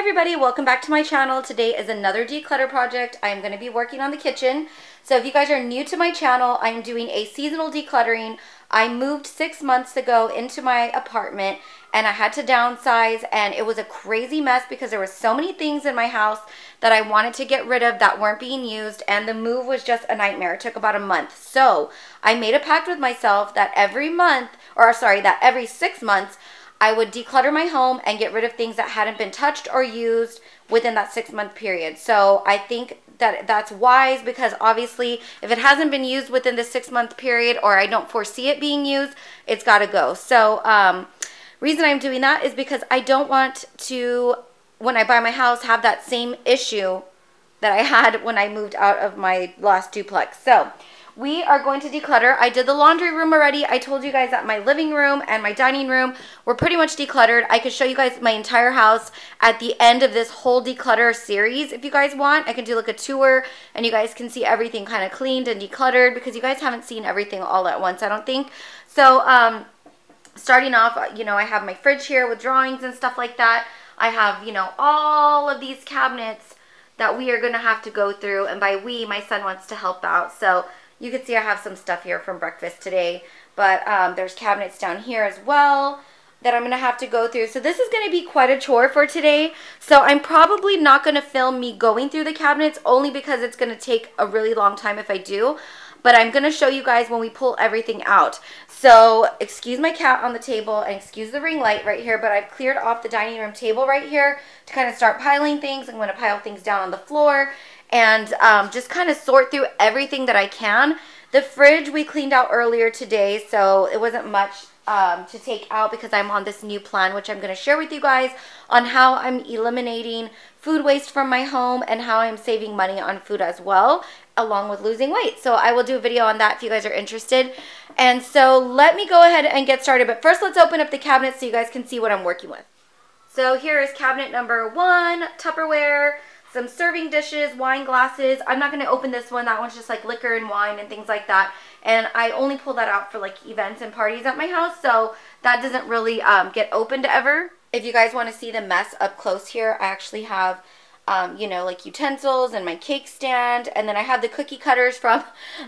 everybody, welcome back to my channel. Today is another declutter project. I'm going to be working on the kitchen. So if you guys are new to my channel, I'm doing a seasonal decluttering. I moved 6 months ago into my apartment and I had to downsize, and it was a crazy mess because there were so many things in my house that I wanted to get rid of that weren't being used, and the move was just a nightmare. It took about a month. So I made a pact with myself that every 6 months I would declutter my home and get rid of things that hadn't been touched or used within that 6 month period. So I think that that's wise because obviously if it hasn't been used within the 6 month period, or I don't foresee it being used, it's got to go. So reason I'm doing that is because I don't want to, when I buy my house, have that same issue that I had when I moved out of my last duplex. So we are going to declutter. I did the laundry room already. I told you guys that my living room and my dining room were pretty much decluttered. I could show you guys my entire house at the end of this whole declutter series if you guys want. I can do like a tour and you guys can see everything kind of cleaned and decluttered because you guys haven't seen everything all at once, I don't think. So starting off, I have my fridge here with drawings and stuff like that. I have, all of these cabinets that we are going to have to go through, and by we, my son wants to help out. So you can see I have some stuff here from breakfast today, but there's cabinets down here as well that I'm going to have to go through. So this is going to be quite a chore for today. So I'm probably not going to film me going through the cabinets only because it's going to take a really long time if I do. But I'm going to show you guys when we pull everything out. So excuse my cat on the table and excuse the ring light right here, but I've cleared off the dining room table right here to kind of start piling things. I'm going to pile things down on the floor and just kind of sort through everything that I can. The fridge we cleaned out earlier today, so it wasn't much to take out because I'm on this new plan, which I'm going to share with you guys on how I'm eliminating food waste from my home and how I'm saving money on food as well, along with losing weight. So I will do a video on that if you guys are interested. And so let me go ahead and get started. But first, let's open up the cabinet so you guys can see what I'm working with. So here is cabinet number 1, Tupperware, some serving dishes, wine glasses. I'm not going to open this one. That one's just like liquor and wine and things like that. And I only pull that out for like events and parties at my house. So that doesn't really get opened ever. If you guys want to see the mess up close here, I actually have like utensils and my cake stand, and then I have the cookie cutters from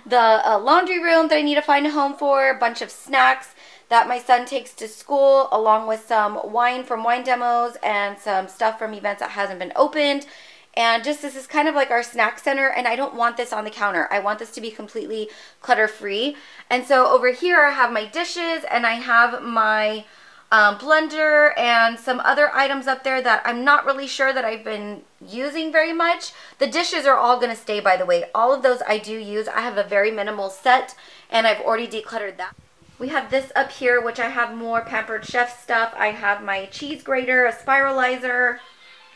the laundry room that I need to find a home for, a bunch of snacks that my son takes to school, along with some wine from wine demos and some stuff from events that hasn't been opened. And just, this is kind of like our snack center, and I don't want this on the counter. I want this to be completely clutter free. And so over here I have my dishes, and I have my blender and some other items up there that I'm not really sure that I've been using very much. The dishes are all going to stay, by the way. All of those I do use. I have a very minimal set, and I've already decluttered that. We have this up here, which I have more Pampered Chef stuff. I have my cheese grater, a spiralizer.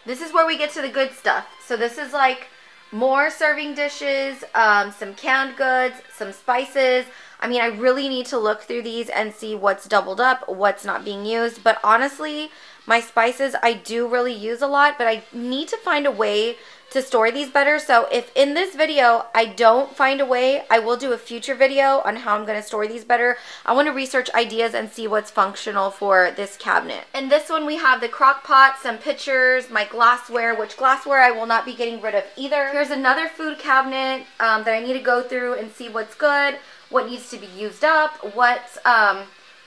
This is where we get to the good stuff. So this is like more serving dishes, some canned goods, some spices. I mean, I really need to look through these and see what's doubled up, what's not being used. But honestly, my spices I do really use a lot, but I need to find a way to store these better. So if in this video I don't find a way, I will do a future video on how I'm going to store these better. I want to research ideas and see what's functional for this cabinet. And this one we have the crock pot, some pitchers, my glassware, which glassware I will not be getting rid of either. Here's another food cabinet that I need to go through and see what's good, what needs to be used up, what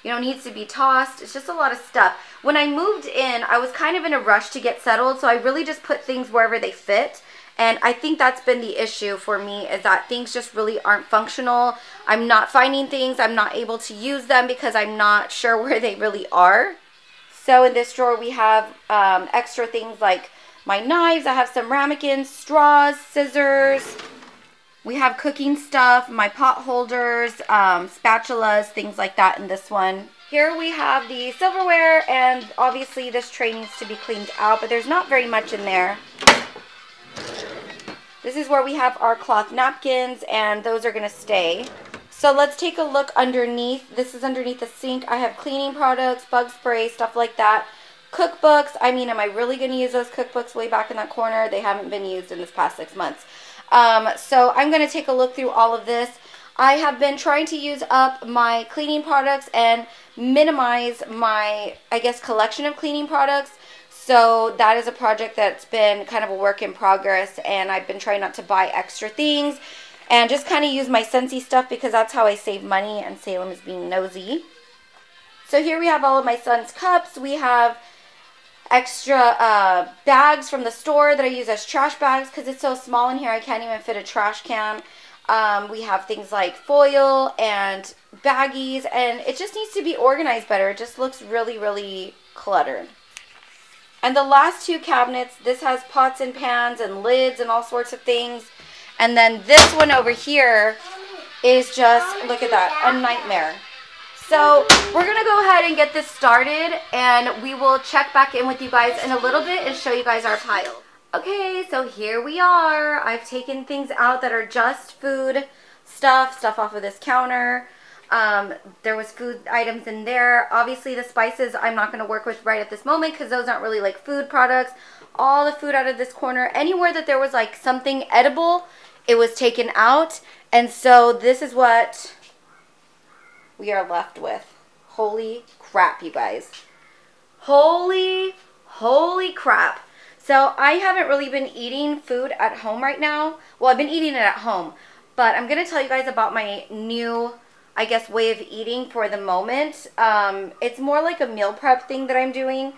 needs to be tossed. It's just a lot of stuff. When I moved in, I was kind of in a rush to get settled, so I really just put things wherever they fit. And I think that's been the issue for me, is that things just really aren't functional. I'm not finding things. I'm not able to use them because I'm not sure where they really are. So in this drawer, we have extra things like my knives. I have some ramekins, straws, scissors. We have cooking stuff, my pot holders, spatulas, things like that in this one. Here we have the silverware, and obviously this tray needs to be cleaned out, but there's not very much in there. This is where we have our cloth napkins, and those are going to stay. So let's take a look underneath. This is underneath the sink. I have cleaning products, bug spray, stuff like that. Cookbooks. I mean, am I really going to use those cookbooks way back in that corner? They haven't been used in this past 6 months. So I'm going to take a look through all of this. I have been trying to use up my cleaning products and minimize my, collection of cleaning products. So that is a project that's been kind of a work in progress, and I've been trying not to buy extra things and just kind of use my Scentsy stuff because that's how I save money, and Salem is being nosy. So here we have all of my son's cups. We have extra bags from the store that I use as trash bags because it's so small in here I can't even fit a trash can. We have things like foil and baggies, and it just needs to be organized better. It just looks really, really cluttered. And the last two cabinets, this has pots and pans and lids and all sorts of things. And then this one over here is just, look at that, a nightmare. So we're going to go ahead and get this started, and we will check back in with you guys in a little bit and show you guys our pile. Okay, so here we are. I've taken things out that are just food stuff off of this counter. There was food items in there. Obviously the spices I'm not going to work with right at this moment because those aren't really like food products. All the food out of this corner, anywhere that there was like something edible, it was taken out. And so this is what we are left with. Holy crap, you guys. Holy crap. So I haven't really been eating food at home right now. Well, I've been eating it at home, but I'm going to tell you guys about my new, I guess, way of eating for the moment. It's more like a meal prep thing that I'm doing,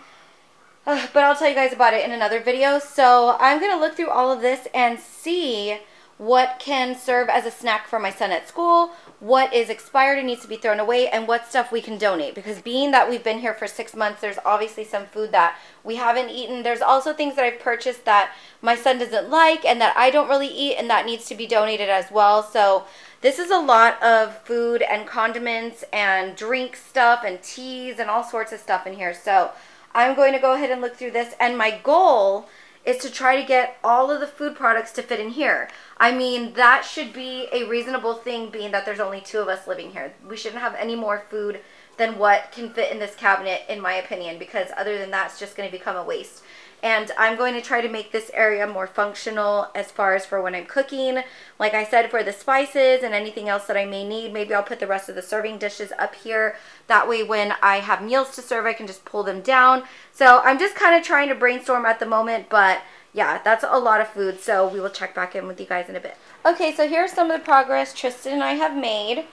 but I'll tell you guys about it in another video. So I'm going to look through all of this and see what can serve as a snack for my son at school, what is expired and needs to be thrown away, and what stuff we can donate. Because being that we've been here for 6 months, there's obviously some food that we haven't eaten. There's also things that I've purchased that my son doesn't like and that I don't really eat, and that needs to be donated as well. So this is a lot of food and condiments and drink stuff and teas and all sorts of stuff in here. So I'm going to go ahead and look through this, and my goal is to try to get all of the food products to fit in here. I mean, that should be a reasonable thing, being that there's only 2 of us living here. We shouldn't have any more food than what can fit in this cabinet, in my opinion, because other than that, it's just going to become a waste. And I'm going to try to make this area more functional as far as for when I'm cooking. Like I said, for the spices and anything else that I may need, maybe I'll put the rest of the serving dishes up here. That way when I have meals to serve, I can just pull them down. So I'm just kind of trying to brainstorm at the moment, but yeah, that's a lot of food. So we will check back in with you guys in a bit. Okay, so here's some of the progress Tristan and I have made.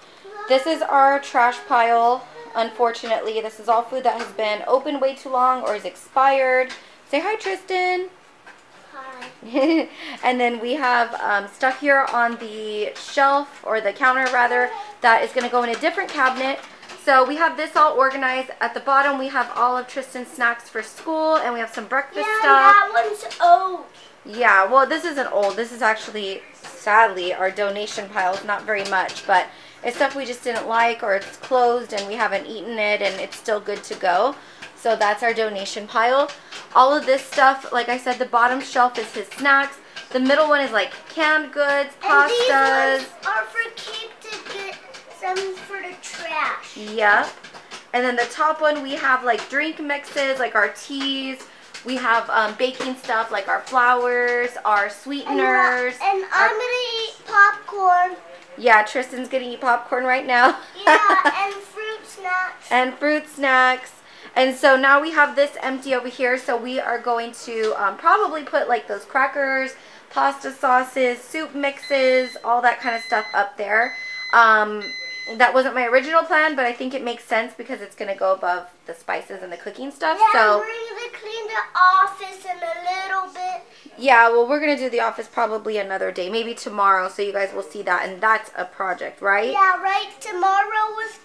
This is our trash pile. Unfortunately, this is all food that has been open way too long or is expired. Say hi, Tristan. Hi. And then we have stuff here on the shelf, or the counter rather, that is going to go in a different cabinet. So we have this all organized. At the bottom we have all of Tristan's snacks for school, and we have some breakfast stuff. That one's old. Yeah, well, this isn't old. This is actually, sadly, our donation pile. It's not very much, but it's stuff we just didn't like, or it's closed and we haven't eaten it and it's still good to go. So that's our donation pile. All of this stuff, like I said, the bottom shelf is his snacks. The middle one is like canned goods, pastas. And these ones are for keep to get some for the trash. Yep. And then the top one, we have like drink mixes, like our teas. We have baking stuff like our flours, our sweeteners. And I'm going to eat popcorn. Yeah, Tristan's going to eat popcorn right now. Yeah, and fruit snacks. And fruit snacks. And so now we have this empty over here, so we are going to probably put like those crackers, pasta sauces, soup mixes, all that kind of stuff up there. That wasn't my original plan, but I think it makes sense because it's going to go above the spices and the cooking stuff. Yeah, so we're going to clean the office in a little bit. Yeah, well, we're going to do the office probably another day, maybe tomorrow, so you guys will see that, and that's a project, right? Yeah, right, tomorrow was...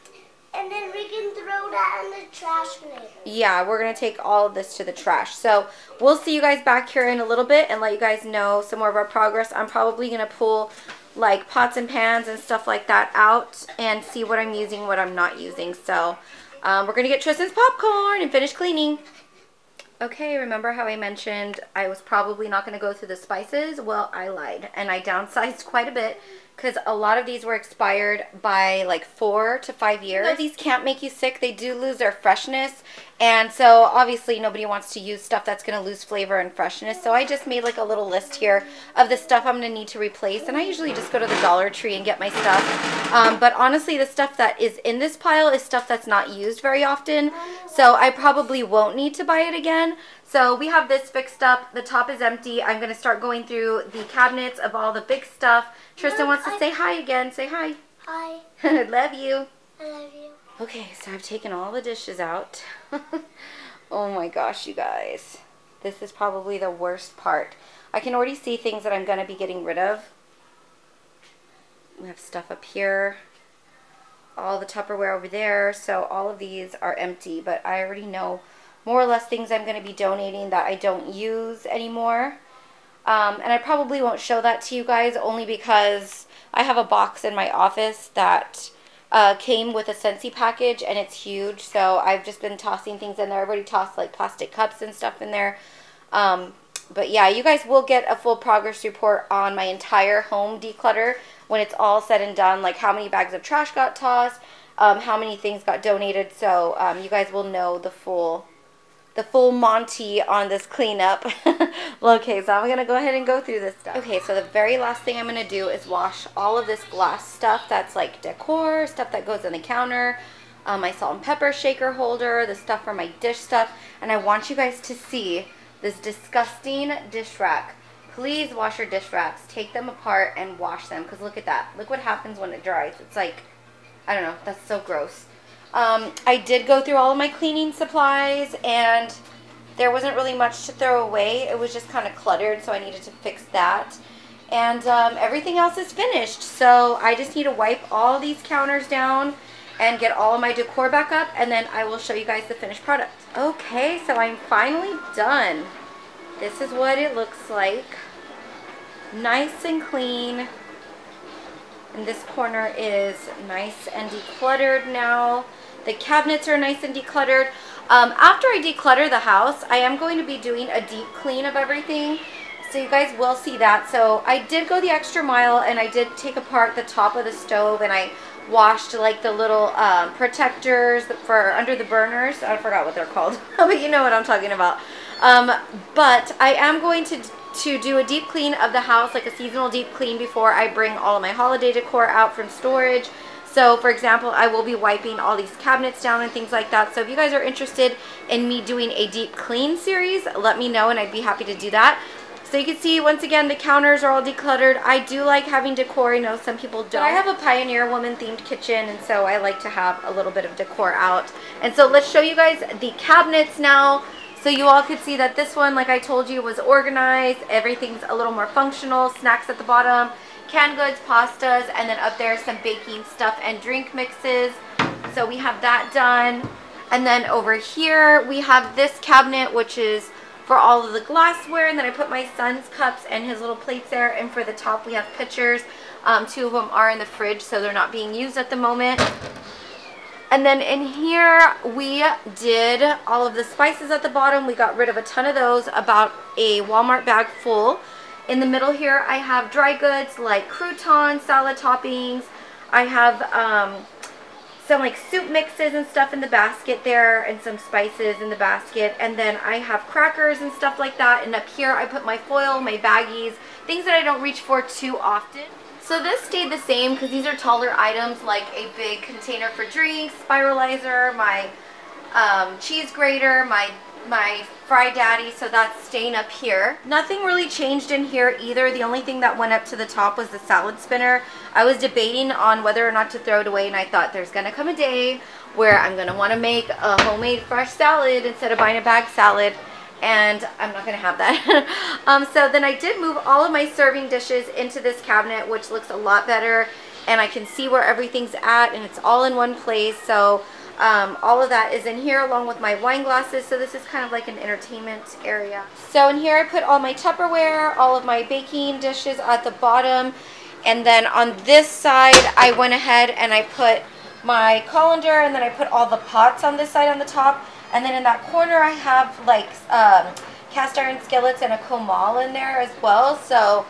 And then we can throw that in the trash later. Yeah, we're going to take all of this to the trash. So we'll see you guys back here in a little bit and let you guys know some more of our progress. I'm probably going to pull like pots and pans and stuff like that out and see what I'm using, what I'm not using. So we're going to get Tristan's popcorn and finish cleaning. Okay, remember how I mentioned I was probably not going to go through the spices? Well, I lied, and I downsized quite a bit because a lot of these were expired by like 4 to 5 years. No, these can't make you sick. They do lose their freshness, and so obviously nobody wants to use stuff that's going to lose flavor and freshness. So I just made like a little list here of the stuff I'm going to need to replace, and I usually just go to the Dollar Tree and get my stuff. But honestly, the stuff that is in this pile is stuff that's not used very often, so I probably won't need to buy it again. So we have this fixed up. The top is empty. I'm going to start going through the cabinets of all the big stuff. Tristan wants to say hi again. Say hi. Hi. Love you. I love you. Okay, so I've taken all the dishes out. Oh my gosh, you guys. This is probably the worst part. I can already see things that I'm going to be getting rid of. We have stuff up here. All the Tupperware over there. So all of these are empty, but I already know more or less things I'm going to be donating that I don't use anymore. And I probably won't show that to you guys only because I have a box in my office that came with a Scentsy package and it's huge. So I've just been tossing things in there. I've already tossed like plastic cups and stuff in there. But yeah, you guys will get a full progress report on my entire home declutter when it's all said and done, like how many bags of trash got tossed, how many things got donated. So you guys will know the full Monty on this cleanup. Okay, so I'm going to go ahead and go through this stuff. Okay, so the very last thing I'm going to do is wash all of this glass stuff that's like decor, stuff that goes on the counter, my salt and pepper shaker holder, the stuff for my dish stuff, and I want you guys to see this disgusting dish rack. Please wash your dish racks. Take them apart and wash them, because look at that. Look what happens when it dries. It's like, I don't know, that's so gross. I did go through all of my cleaning supplies, and there wasn't really much to throw away. It was just kind of cluttered, so I needed to fix that. And everything else is finished, so I just need to wipe all these counters down and get all of my decor back up, and then I will show you guys the finished product. Okay, so I'm finally done. This is what it looks like. Nice and clean. And this corner is nice and decluttered now. The cabinets are nice and decluttered. After I declutter the house, I am going to be doing a deep clean of everything. So you guys will see that. So I did go the extra mile, and I did take apart the top of the stove, and I washed like the little protectors for under the burners. I forgot what they're called, but you know what I'm talking about. But I am going to do a deep clean of the house, like a seasonal deep clean, before I bring all of my holiday decor out from storage. So for example, I will be wiping all these cabinets down and things like that. So if you guys are interested in me doing a deep clean series, let me know and I'd be happy to do that. So you can see, once again, the counters are all decluttered. I do like having decor. I know some people don't. But I have a Pioneer Woman themed kitchen, and so I like to have a little bit of decor out. And so let's show you guys the cabinets now, so you all could see that this one, like I told you, was organized. Everything's a little more functional. Snacks at the bottom, canned goods, pastas, and then up there some baking stuff and drink mixes. So we have that done. And then over here we have this cabinet, which is for all of the glassware, and then I put my son's cups and his little plates there. And for the top we have pitchers. 2 of them are in the fridge, so they're not being used at the moment. And then in here we did all of the spices at the bottom. We got rid of a ton of those, about a Walmart bag full. In the middle here I have dry goods like croutons, salad toppings. I have some like soup mixes and stuff in the basket there, and some spices in the basket. And then I have crackers and stuff like that. And up here I put my foil, my baggies, things that I don't reach for too often. So this stayed the same because these are taller items, like a big container for drinks, spiralizer, my cheese grater, my Fry Daddy, so that's staying up here. Nothing really changed in here either. The only thing that went up to the top was the salad spinner. I was debating on whether or not to throw it away, and I thought there's gonna come a day where I'm gonna want to make a homemade fresh salad instead of buying a bag salad, and I'm not gonna have that. So then I did move all of my serving dishes into this cabinet, which looks a lot better, and I can see where everything's at, and it's all in one place. So all of that is in here along with my wine glasses. So this is kind of like an entertainment area. So in here I put all my Tupperware, all of my baking dishes at the bottom, and then on this side I went ahead and I put my colander, and then I put all the pots on this side on the top. And then in that corner I have like cast iron skillets and a KonMari in there as well. So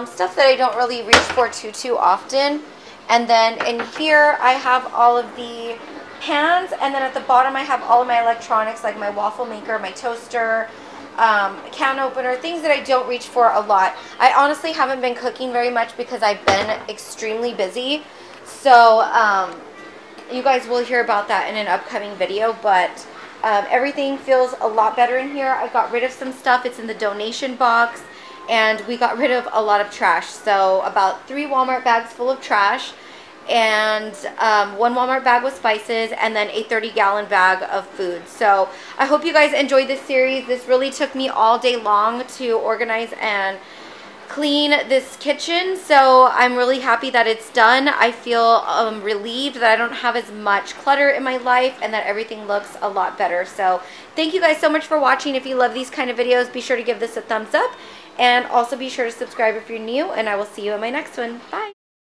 stuff that I don't really reach for too often. And then in here I have all of the pans, and then at the bottom I have all of my electronics, like my waffle maker, my toaster, can opener, things that I don't reach for a lot. I honestly haven't been cooking very much because I've been extremely busy. So you guys will hear about that in an upcoming video, but Everything feels a lot better in here. I got rid of some stuff. It's in the donation box. And we got rid of a lot of trash. So about 3 Walmart bags full of trash. And 1 Walmart bag with spices. And then a 30-gallon bag of food. So I hope you guys enjoyed this series. This really took me all day long to organize and clean this kitchen, so I'm really happy that it's done. I feel relieved that I don't have as much clutter in my life and that everything looks a lot better. So thank you guys so much for watching. If you love these kind of videos, be sure to give this a thumbs up, and also be sure to subscribe if you're new, and I will see you in my next one. Bye.